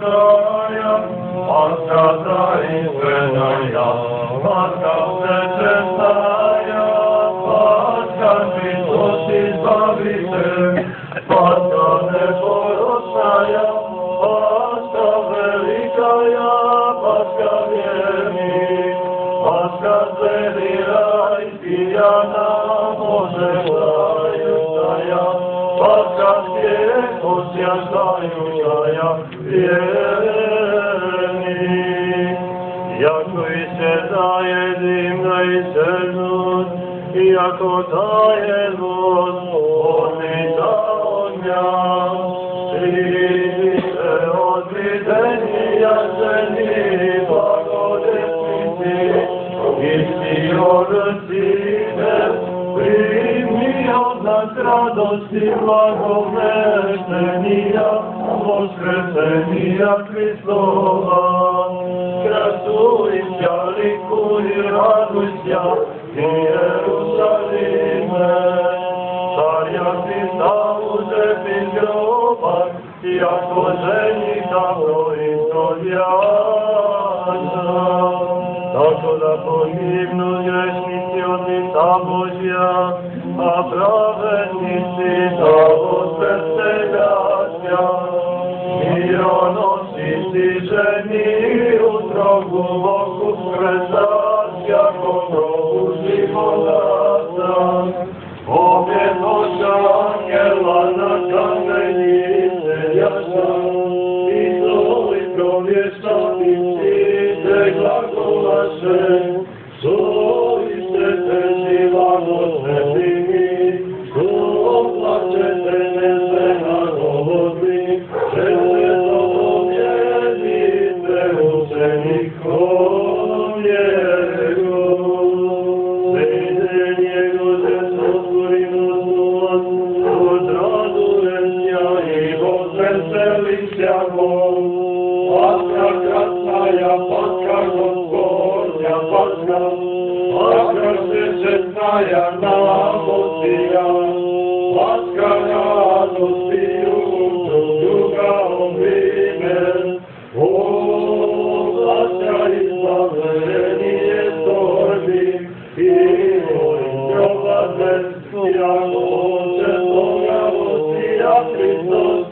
Traja, Matka Zajmenoja, Matka Przeczętaja, Matka Miłości Zbawiciel, Matka Neporocznaja, Matka Velikaja, Matka Wielki, Matka Zelilańskija, Boże Zajuczaja, Matka Świętosjażajuczaja, jako i się daje zimno i celnut, jako daje lud, odlita ognia, przyjdzie odwiedzeni jarzeni, błagodesnicy, jeśli odcine, przyjmij od nas radości błogosławienia, Woskresenia Chrystowa. Krasujcie, likuj, radujcie, i Jerusalimie. Caria Chrysta urzepy w grobach, jako żenika proizgodiana. Tako da pogibnu grzesznicy od lica Božja, a pravednici da wosprzedstawia. Mironosici żeni u drogu wokół skresać, jako progu života. Obietnoća aniela na kamienicy jasna, i zloj prowieszczati przyjdzie glagolasze, Soiste te životnými, oplačete nezvenarodní, přece to povědíte učeníkom Jeho. Sejde Jeho ze sotvorinostu, odradujemся i возвеселимся Бог. Пасха красная, Пасха Господня, Пасха, Пасха всечестная нам Отця, Пасха радостью друг друга обнимем. О, Пасха избавление скорби, и Божьего возмездия, Боже Бога, Отця Христос,